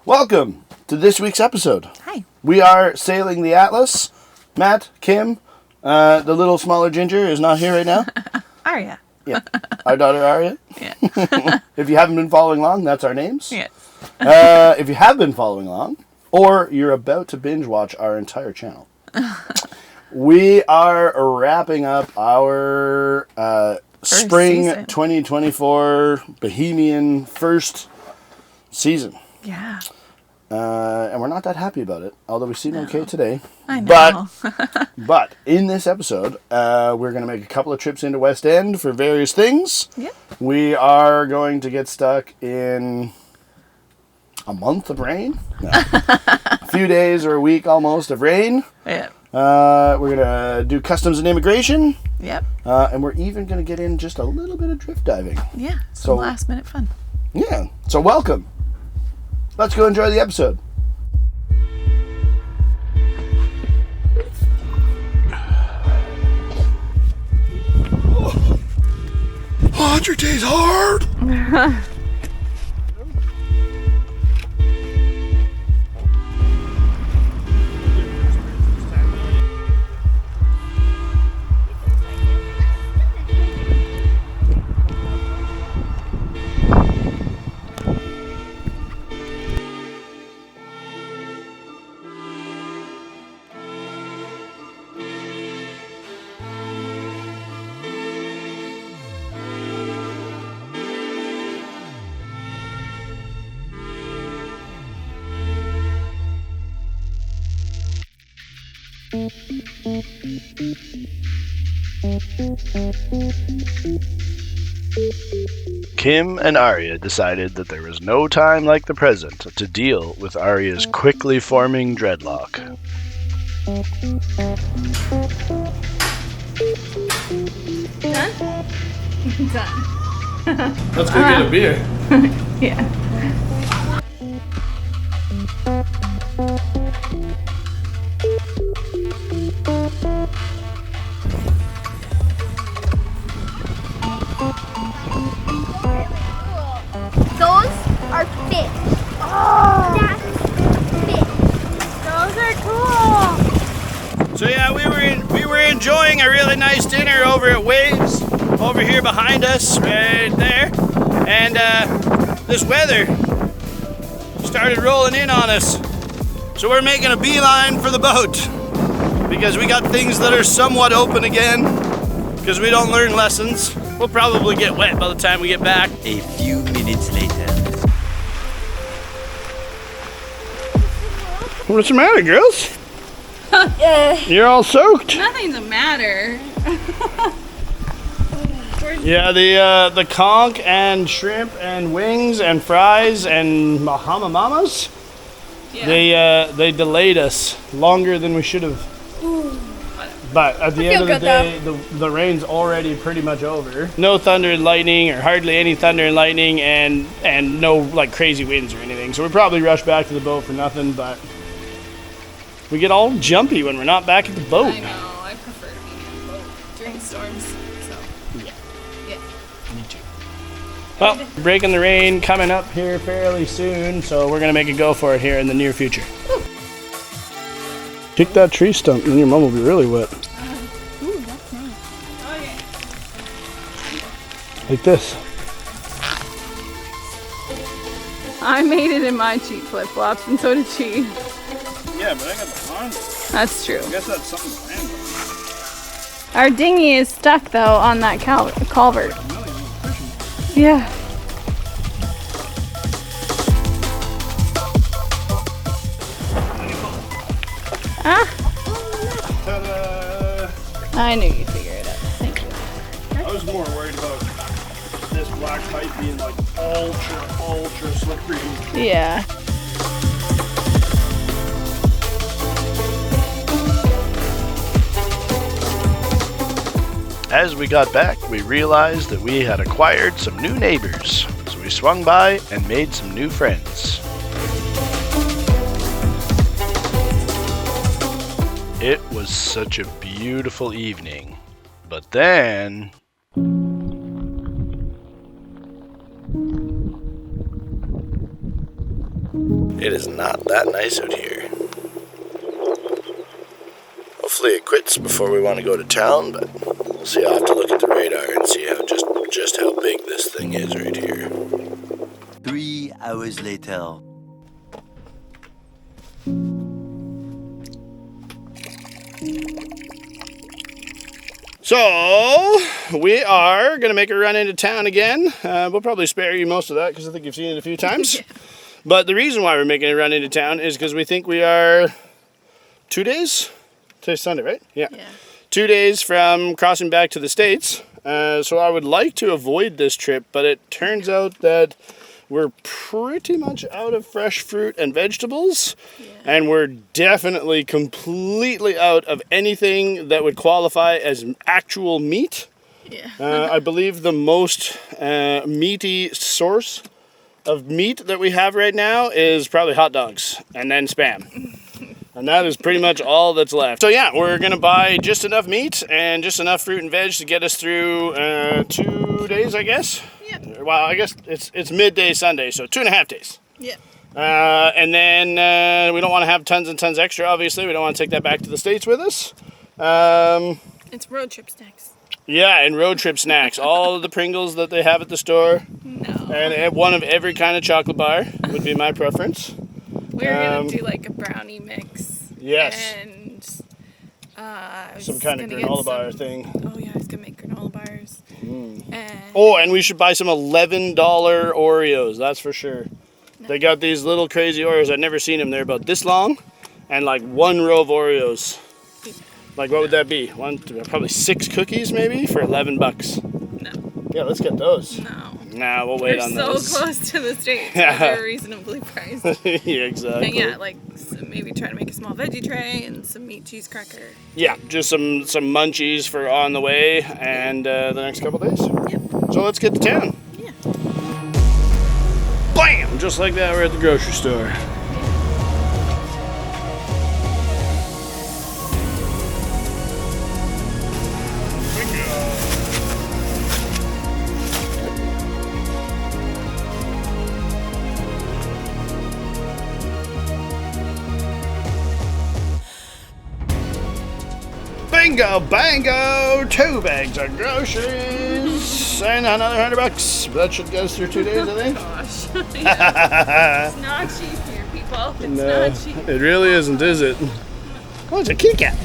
Welcome to this week's episode. Hi. We are sailing the Atlas. Matt, Kim, the little smaller ginger is not here right now. Arya. Yeah, our daughter Arya. Yeah. If you haven't been following along, that's our names. Yeah. If you have been following along, or you're about to binge watch our entire channel, we are wrapping up our spring season. 2024 Bahamian first season. Yeah. And we're not that happy about it, although we seem okay today. I know. But in this episode, we're going to make a couple of trips into West End for various things. Yep. We are going to get stuck in a month of rain. No. A few days or a week almost of rain. Yep. We're going to do customs and immigration. Yep. And we're even going to get in just a little bit of drift diving. Yeah. Some last minute fun. Yeah. So welcome. Let's go enjoy the episode. 100 days hard. Kim and Arya decided that there was no time like the present to deal with Arya's quickly forming dreadlock. Done? Done. Let's go get a beer. Yeah. Those are fish. Oh, that's fish. Those are cool. So yeah, we were enjoying a really nice dinner over at Waves, over here behind us, right there, and this weather started rolling in on us. So we're making a beeline for the boat because we got things that are somewhat open again because we don't learn lessons. We'll probably get wet by the time we get back. A few minutes later. What's the matter, girls? You're all soaked. Nothing's the matter. Yeah, the conch and shrimp and wings and fries and Bahamas. Yeah. They delayed us longer than we should have. But at the end of the day, the rain's already pretty much over. No thunder and lightning, or hardly any thunder and lightning, and no like crazy winds or anything. So we probably rush back to the boat for nothing. But we get all jumpy when we're not back at the boat. I know. I prefer to be in a boat during storms. So. Yeah. Me too. Well, breaking the rain coming up here fairly soon, so we're gonna make a go for it here in the near future. Kick that tree stump, and your mom will be really wet. Ooh, that's nice. Okay. Like this. I made it in my cheap flip-flops, and so did she. Yeah, but I got the Honda. That's true. I guess that's something random. Our dinghy is stuck, though, on that culvert. Yeah. Ah. Ta-da! I knew you'd figure it out. Thank you. I was more worried about this black pipe being like ultra slippery. Yeah. As we got back, we realized that we had acquired some new neighbors, so we swung by and made some new friends. It was such a beautiful evening, but then... It is not that nice out here. Hopefully it quits before we want to go to town, but we'll see. I'll have to look at the radar and see how just how big this thing is right here. 3 hours later. So, we are going to make a run into town again. We'll probably spare you most of that because I think you've seen it a few times. Yeah. But the reason why we're making a run into town is because we think we are 2 days? Today's Sunday, right? Yeah. 2 days from crossing back to the States. So I would like to avoid this trip, but it turns out that we're pretty much out of fresh fruit and vegetables. Yeah. And we're definitely completely out of anything that would qualify as actual meat. Yeah. I believe the most meaty source of meat that we have right now is probably hot dogs and then Spam. And that is pretty much all that's left. So yeah, we're going to buy just enough meat and just enough fruit and veg to get us through 2 days, I guess. Yep. Well, I guess it's midday Sunday, so 2.5 days. Yep. And then we don't want to have tons and tons extra, obviously. We don't want to take that back to the States with us. It's road trip snacks. Yeah, and road trip snacks. All of the Pringles that they have at the store. No. And one of every kind of chocolate bar would be my preference. We're going to do like a brownie mix. Yes. And some kind of granola bar thing. Oh yeah, I was going to make granola bars. And we should buy some $11 Oreos, that's for sure. No. They got these little crazy Oreos. I've never seen them. They're about this long and like one row of Oreos. Like what would that be? Probably 6 cookies maybe for $11. No. Yeah, let's get those. No. Nah, we'll wait on those. We're so close to the States. Yeah. So they're reasonably priced. Yeah, exactly. And yeah, like maybe try to make a small veggie tray and some meat cheese cracker. Yeah, just some munchies for on the way and the next couple days. Yep. So let's get to town. Yeah. Bam! Just like that, we're at the grocery store. Bingo, bango, 2 bags of groceries and another $100. That should get us through 2 days, I think. Oh gosh. Yeah. It's not cheap here, people. It's not cheap. It really isn't, is it? Oh, it's a kitty cat.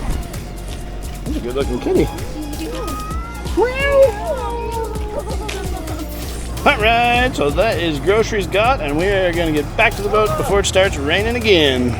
That's a good looking kitty. Alright, so that is groceries got, and we are going to get back to the boat before it starts raining again.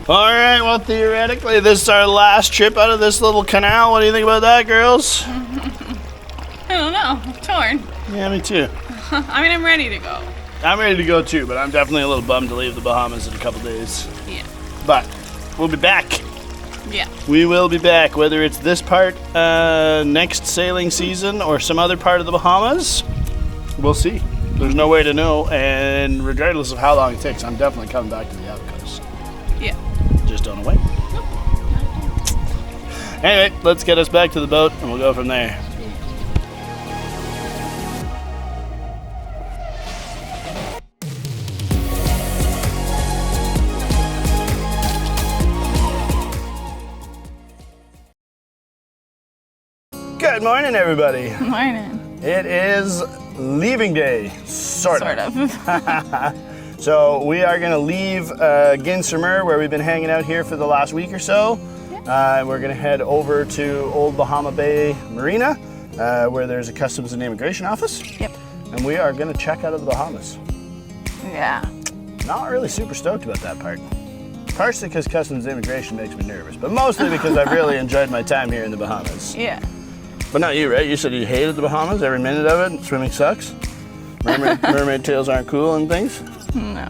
Alright, well, theoretically, this is our last trip out of this little canal. What do you think about that, girls? I don't know. I'm torn. Yeah, me too. I mean, I'm ready to go. I'm ready to go too, but I'm definitely a little bummed to leave the Bahamas in a couple days. Yeah. But we'll be back. Yeah. We will be back, whether it's this part next sailing season or some other part of the Bahamas. We'll see. There's no way to know, and regardless of how long it takes, I'm definitely coming back to the outcoast. Yeah. Just don't wait. Nope. Anyway, let's get us back to the boat and we'll go from there. Good morning, everybody. Good morning. It is leaving day, sort of. So we are going to leave Ginn Sur Mer, where we've been hanging out here for the last week or so. And we're going to head over to Old Bahama Bay Marina, where there's a Customs and Immigration office. Yep. And we are going to check out of the Bahamas. Yeah. Not really super stoked about that part. Partially because Customs and Immigration makes me nervous, but mostly because I've really enjoyed my time here in the Bahamas. Yeah. But not you, right? You said you hated the Bahamas, every minute of it, and swimming sucks? Mermaid tails aren't cool and things? No.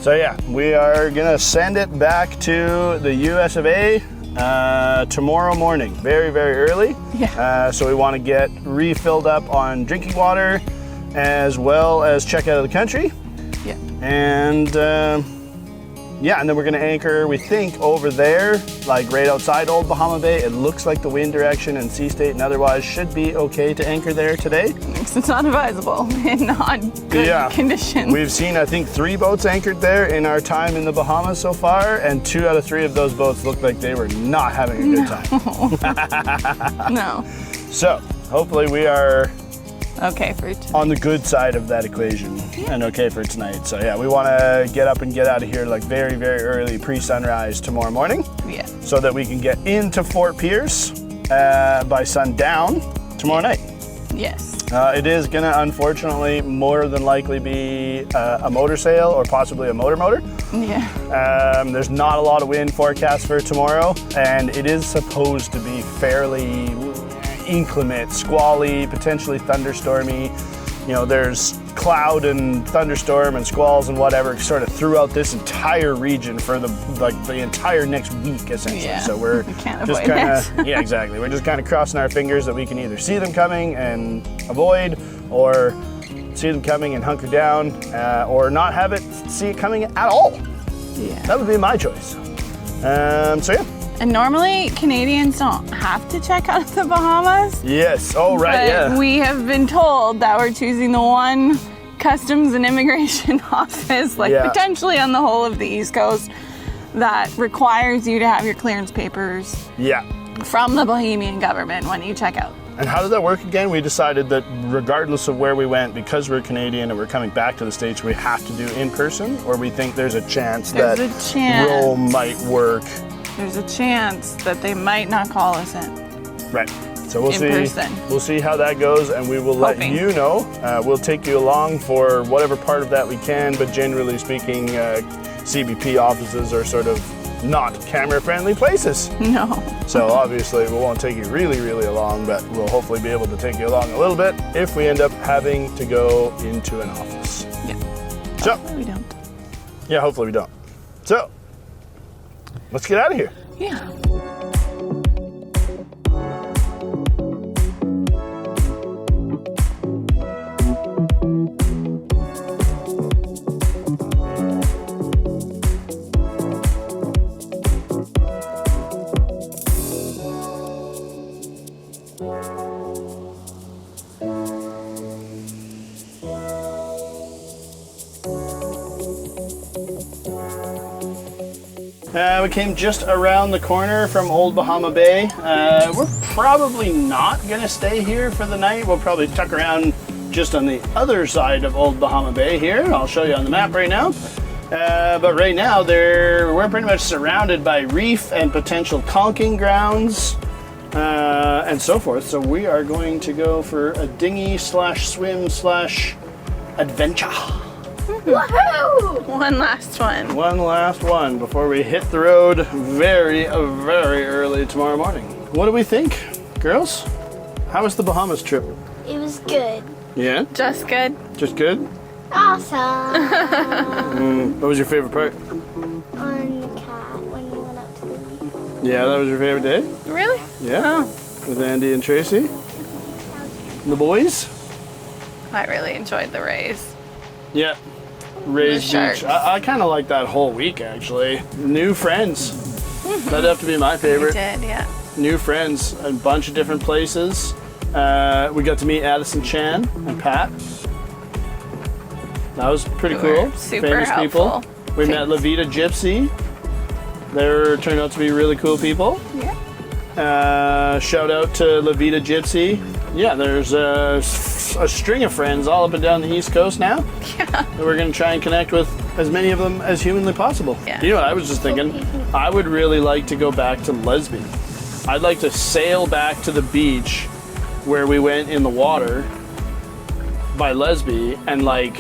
So yeah, we are gonna send it back to the US of A tomorrow morning, very, very early. Yeah. So we want to get refilled up on drinking water as well as check out of the country. Yeah. And yeah, and then we're gonna anchor, we think, over there, like right outside Old Bahama Bay. It looks like the wind direction and sea state and otherwise should be okay to anchor there today. It's not advisable in not good conditions. We've seen, I think, 3 boats anchored there in our time in the Bahamas so far, and 2 out of 3 of those boats looked like they were not having a good time. No. So, hopefully we are Okay for tonight. on the good side of that equation and okay for tonight. So yeah, we want to get up and get out of here like very, very early, pre-sunrise tomorrow morning. Yeah. So that we can get into Fort Pierce by sundown tomorrow night. Yes. It is gonna, unfortunately, more than likely be a motor sail or possibly a motor. Yeah. There's not a lot of wind forecast for tomorrow, and it is supposed to be fairly inclement, squally, potentially thunderstormy. You know, there's cloud and thunderstorm and squalls and whatever sort of throughout this entire region for the entire next week, essentially. Yeah, So we're we can't just avoid kind it. of yeah, exactly. We're just kind of crossing our fingers that we can either see them coming and avoid, or see them coming and hunker down, or not have it see it coming at all. Yeah. That would be my choice. So yeah. And normally Canadians don't have to check out of the Bahamas. Yes. Oh right. But Yeah. we have been told that we're choosing the one customs and immigration office, like potentially on the whole of the East Coast, that requires you to have your clearance papers Yeah. from the Bahamian government when you check out. And how did that work again? We decided that regardless of where we went, because we're Canadian and we're coming back to the States, we have to do in person, or we think there's a chance that Rome might work. There's a chance that they might not call us in. Right. So we'll In see. person. We'll see how that goes, and we will let you know. We'll take you along for whatever part of that we can. But generally speaking, CBP offices are sort of not camera-friendly places. No. So obviously we won't take you really, really along, but we'll hopefully be able to take you along a little bit if we end up having to go into an office. Yeah. So Hopefully we don't. yeah, hopefully we don't. So let's get out of here. Yeah. We came just around the corner from Old Bahama Bay. We're probably not gonna stay here for the night. We'll probably tuck around just on the other side of Old Bahama Bay here. I'll show you on the map right now. But right now we're pretty much surrounded by reef and potential conking grounds and so forth. So we are going to go for a dinghy slash swim slash adventure. Woohoo! One last one. One last one before we hit the road very, very early tomorrow morning. What do we think, girls? How was the Bahamas trip? It was good. Yeah? Just good. Just good? Awesome. What was your favorite part? On the cat when we went out to the beach. Yeah, that was your favorite day? Really? Yeah? Oh, With Andy and Tracy? And the boys? I really enjoyed the race. Yeah. Ray's The sharks. Beach. I kind of like that whole week, actually. New friends. That'd have to be my favorite. We did, yeah. New friends, a bunch of different places. We got to meet Addison Chan and Pat. That was pretty They cool. were super Famous helpful. people. We met Levita Gypsy. They turned out to be really cool people. Yeah. Shout out to Levita Gypsy. Yeah, there's a string of friends all up and down the East Coast now. Yeah. And we're going to try and connect with as many of them as humanly possible. Yeah. You know what I was just thinking? I would really like to go back to Lesbi. I'd like to sail back to the beach where we went in the water by Lesbi and like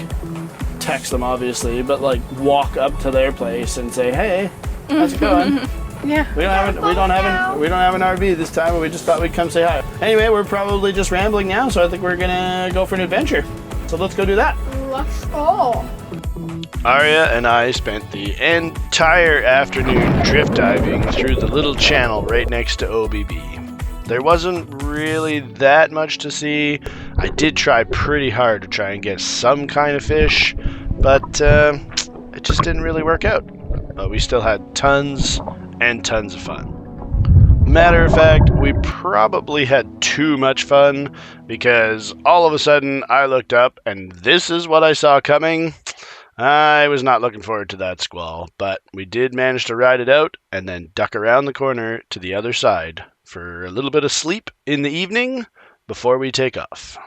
text them obviously, but like walk up to their place and say, hey, how's it going? Yeah. We don't have an RV this time, but we just thought we'd come say hi. Anyway, we're probably just rambling now, so I think we're gonna go for an adventure. So let's go do that. Let's go. Aria and I spent the entire afternoon drift diving through the little channel right next to OBB. There wasn't really that much to see. I did try pretty hard to try and get some kind of fish, but it just didn't really work out. But we still had tons and tons of fun. Matter of fact, we probably had too much fun because all of a sudden I looked up and this is what I saw coming. I was not looking forward to that squall, but we did manage to ride it out and then duck around the corner to the other side for a little bit of sleep in the evening before we take off.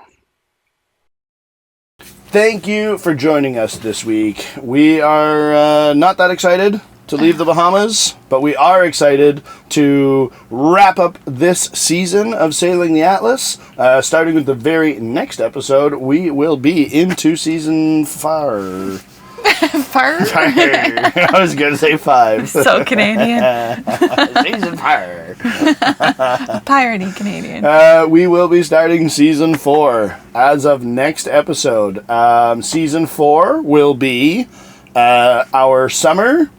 Thank you for joining us this week. We are not that excited to leave the Bahamas, but we are excited to wrap up this season of Sailing the Atlas. Starting with the very next episode, we will be into season 5. I was going to say 5. So Canadian. Season 5. Piratey Canadian. We will be starting season 4 as of next episode. Season 4 will be our summer.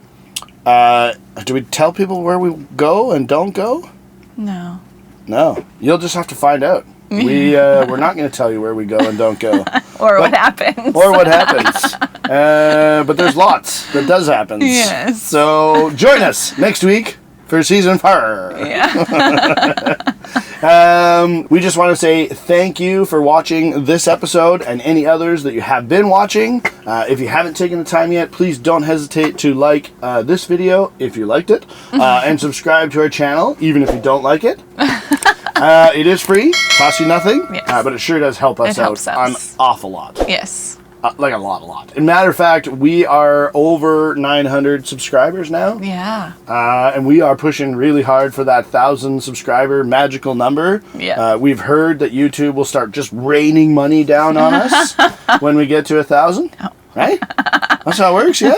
Do we tell people where we go and don't go? No. No. You'll just have to find out. We're not going to tell you where we go and don't go. What happens. Or what happens. But there's lots that does happen. Yes. So join us next week for season 4. Yeah. We just want to say thank you for watching this episode and any others that you have been watching. If you haven't taken the time yet, please don't hesitate to like this video if you liked it, and subscribe to our channel even if you don't like it. It is free, costs you nothing, yes. But it sure does help us out an awful lot. Yes. Like a lot. As a matter of fact, we are over 900 subscribers now. Yeah. And we are pushing really hard for that 1,000 subscriber magical number. Yeah. We've heard that YouTube will start just raining money down on us when we get to 1,000. Oh. Right? That's how it works, yeah?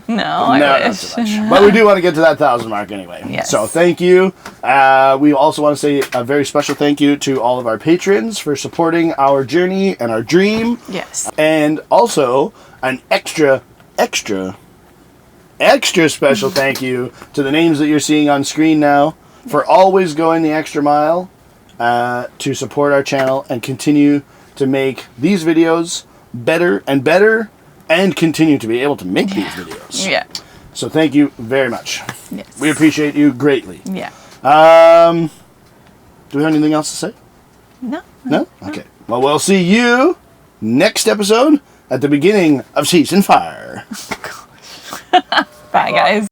No, I wish. Not so much. But we do want to get to that 1,000 mark anyway. Yes. So thank you. We also want to say a very special thank you to all of our patrons for supporting our journey and our dream. Yes. And also an extra special thank you to the names that you're seeing on screen now for always going the extra mile to support our channel and continue to make these videos better and continue to be able to make these videos. Yeah. So thank you very much. Yes. We appreciate you greatly. Yeah. Do we have anything else to say? No. No? Okay. Well, we'll see you next episode at the beginning of season 5. Bye, guys.